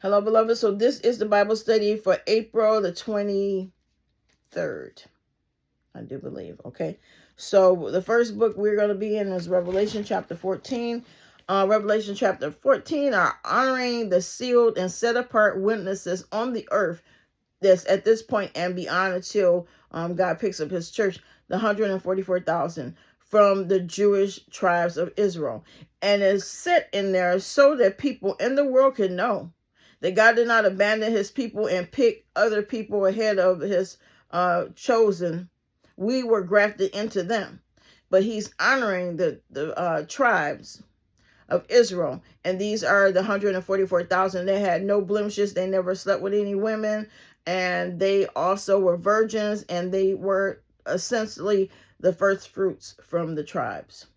Hello, beloved. So this is the Bible study for April the 23rd, I do believe. Okay. So the first book we're going to be in is Revelation chapter 14. Revelation chapter 14 are honoring the sealed and set apart witnesses on the earth that's at this point and beyond until God picks up his church, the 144,000 from the Jewish tribes of Israel. And it's set in there so that people in the world can know that God did not abandon his people and pick other people ahead of his chosen. We were grafted into them. But he's honoring the tribes of Israel. And these are the 144,000. They had no blemishes. They never slept with any women. And they also were virgins. And they were essentially the first fruits from the tribes.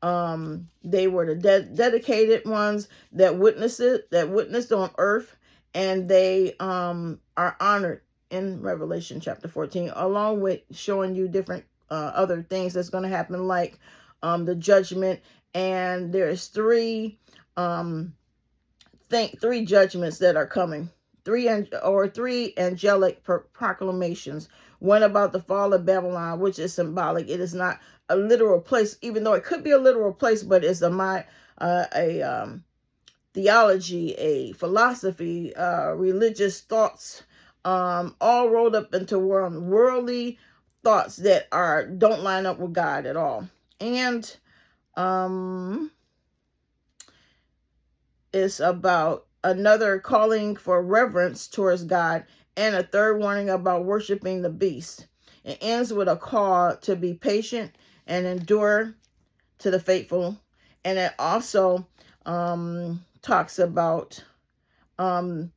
They were the dedicated ones that witnessed on earth, and they are honored in Revelation chapter 14, along with showing you different other things that's going to happen, like the judgment. And there's three judgments that are coming. Three angelic proclamations. One about the fall of Babylon, which is symbolic. It is not a literal place, even though it could be a literal place, but it's a theology, a philosophy, religious thoughts, all rolled up into worldly thoughts that don't line up with God at all. And it's about another calling for reverence towards God, and a third warning about worshiping the beast. It ends with a call to be patient and endure to the faithful. And it also talks about the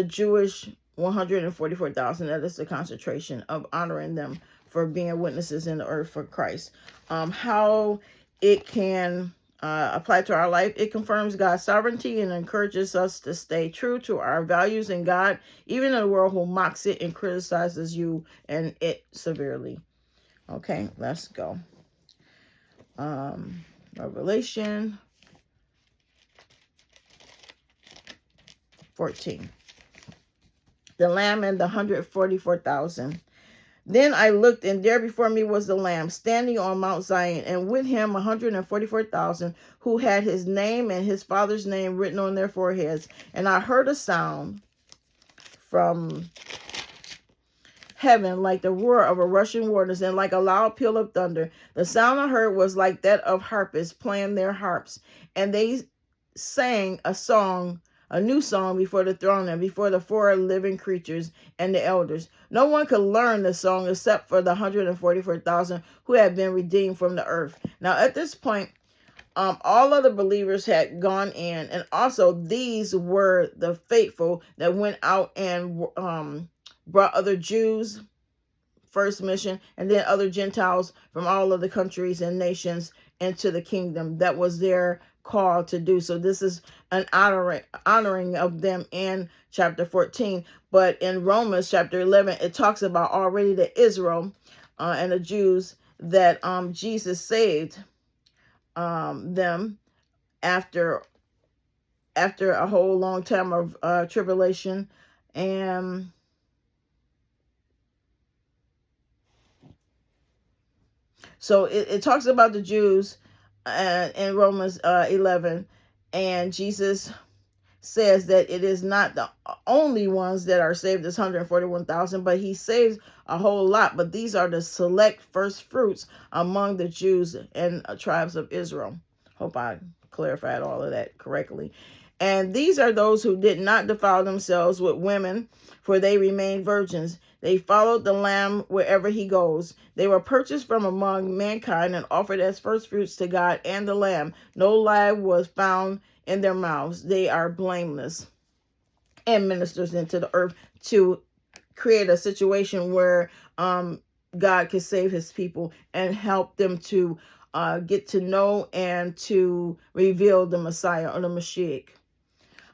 Jewish 144,000. That is the concentration of honoring them for being witnesses in the earth for Christ. How it can apply to our life. It confirms God's sovereignty and encourages us to stay true to our values in God, even in a world who mocks it and criticizes you and it severely. Okay, let's go. Revelation 14. The Lamb and the 144,000. Then I looked, and there before me was the Lamb, standing on Mount Zion, and with him 144,000, who had his name and his father's name written on their foreheads. And I heard a sound from heaven like the roar of a rushing waters, and like a loud peal of thunder. The sound I heard was like that of harpists playing their harps, and they sang a new song before the throne and before the four living creatures and the elders. No one could learn the song except for the 144,000 who had been redeemed from the earth. Now, at this point, all of the believers had gone in, and also these were the faithful that went out and brought other Jews, first mission, and then other Gentiles from all of the countries and nations into the kingdom. That was their call to do. So this is an honoring of them in chapter 14. But in Romans chapter 11, it talks about already the Israel and the Jews that Jesus saved them after a whole long time of tribulation. And so it talks about the Jews in Romans 11, and Jesus says that it is not the only ones that are saved, this 141,000, but he saves a whole lot. But these are the select first fruits among the Jews and tribes of Israel. Hope I clarified all of that correctly. And these are those who did not defile themselves with women, for they remained virgins. They followed the Lamb wherever he goes. They were purchased from among mankind and offered as first fruits to God and the Lamb. No lie was found in their mouths. They are blameless and ministers into the earth to create a situation where God can save his people and help them to get to know and to reveal the Messiah or the Mashiach.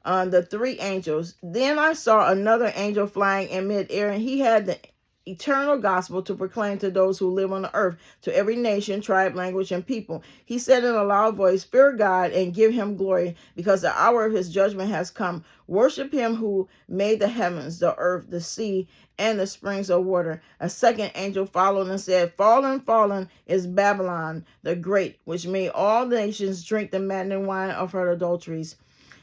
The three angels. Then I saw another angel flying in midair, and he had the eternal gospel to proclaim to those who live on the earth, to every nation, tribe, language, and people. He said in a loud voice, fear God and give him glory, because the hour of his judgment has come. Worship him who made the heavens, the earth, the sea, and the springs of water. A second angel followed and said, fallen, fallen is Babylon the great, which made all nations drink the maddening wine of her adulteries.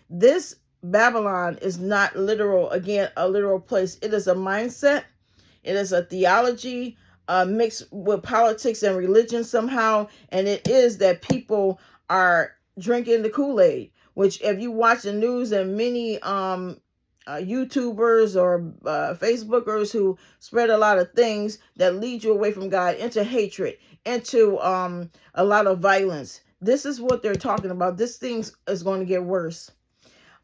This Babylon is not literal, again, a literal place. It is a mindset. It is a theology mixed with politics and religion somehow. And it is that people are drinking the Kool-Aid, which if you watch the news and many YouTubers or Facebookers who spread a lot of things that lead you away from God into hatred, into a lot of violence. This is what they're talking about. This thing is going to get worse.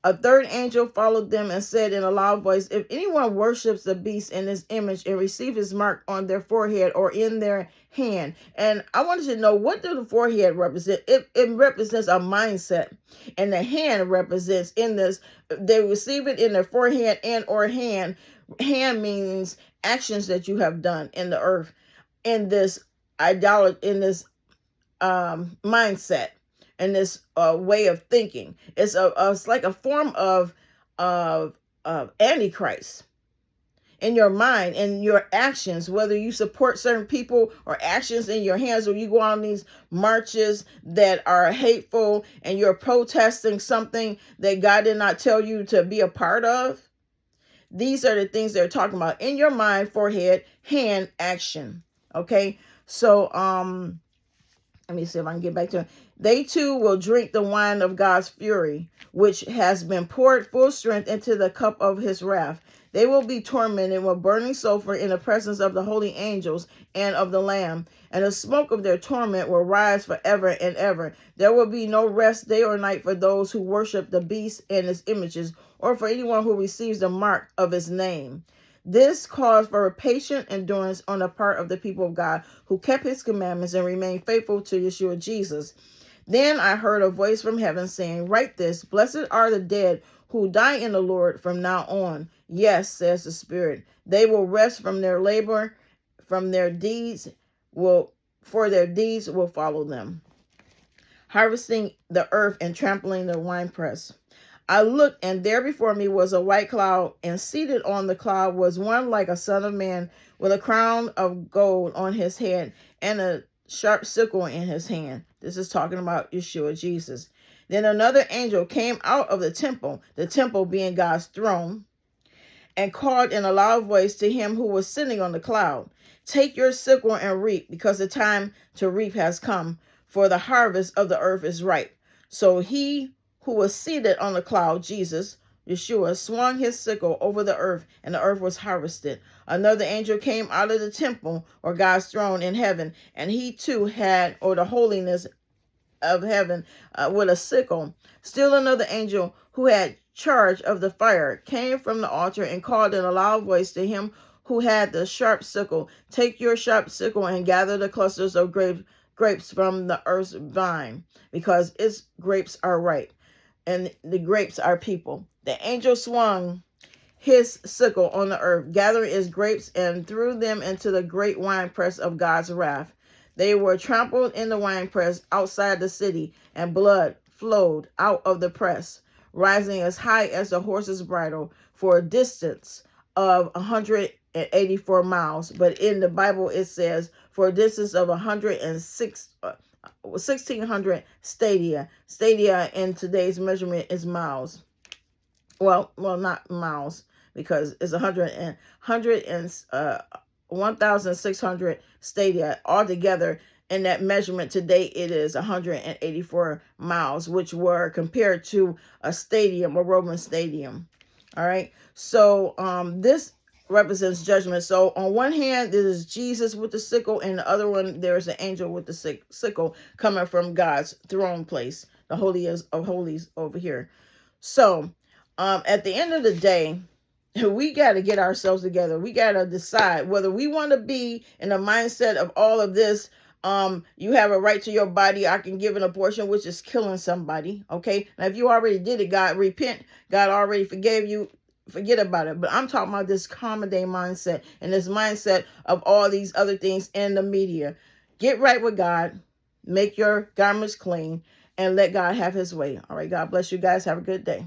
A third angel followed them and said in a loud voice, if anyone worships the beast in his image and receives his mark on their forehead or in their hand. And I wanted to know, what does the forehead represent? It represents a mindset. And the hand represents in this, they receive it in their forehead and or hand. Hand means actions that you have done in the earth, in this idolatry, in this mindset. And this way of thinking, it's like a form of antichrist in your mind and your actions, whether you support certain people or actions in your hands, or you go on these marches that are hateful and you're protesting something that God did not tell you to be a part of. These are the things they're talking about in your mind, forehead, hand, action. Okay, so let me see if I can get back to it. They too will drink the wine of God's fury, which has been poured full strength into the cup of his wrath. They will be tormented with burning sulfur in the presence of the holy angels and of the Lamb, and the smoke of their torment will rise forever and ever. There will be no rest day or night for those who worship the beast and his images, or for anyone who receives the mark of his name. This calls for patient endurance on the part of the people of God who kept his commandments and remained faithful to Yeshua Jesus. Then I heard a voice from heaven saying, write this, blessed are the dead who die in the Lord from now on. Yes, says the Spirit. They will rest from their labor, for their deeds will follow them. Harvesting the earth and trampling the winepress. I looked, and there before me was a white cloud, and seated on the cloud was one like a son of man, with a crown of gold on his head and a sharp sickle in his hand. This is talking about Yeshua Jesus. Then another angel came out of the temple being God's throne, and called in a loud voice to him who was sitting on the cloud, take your sickle and reap, because the time to reap has come, for the harvest of the earth is ripe. So he who was seated on the cloud, Jesus, Yeshua, swung his sickle over the earth, and the earth was harvested. Another angel came out of the temple, or God's throne in heaven, and he too had, or the holiness of heaven, with a sickle. Still another angel who had charge of the fire came from the altar and called in a loud voice to him who had the sharp sickle, take your sharp sickle and gather the clusters of grapes from the earth's vine, because its grapes are ripe, and the grapes are people. The angel swung his sickle on the earth, gathering its grapes, and threw them into the great winepress of God's wrath. They were trampled in the winepress outside the city, and blood flowed out of the press, rising as high as the horse's bridle, for a distance of 184 miles. But in the Bible, it says for a distance of 1,600 stadia. Stadia in today's measurement is miles. Well, not miles, because it's 1,600 stadia altogether. In that measurement today, it is 184 miles, which were compared to a stadium, a Roman stadium. All right. So this represents judgment. So on one hand, there is Jesus with the sickle, and the other one, there is an angel with the sickle coming from God's throne place, the holiest of holies over here. So at the end of the day, we got to get ourselves together. We got to decide whether we want to be in the mindset of all of this. You have a right to your body. I can give an abortion, which is killing somebody. Okay. Now, if you already did it, God, repent. God already forgave you. forget about it. But I'm talking about this common day mindset and this mindset of all these other things in the media. Get right with God, make your garments clean, and let God have his way. All right, God bless you guys. Have a good day.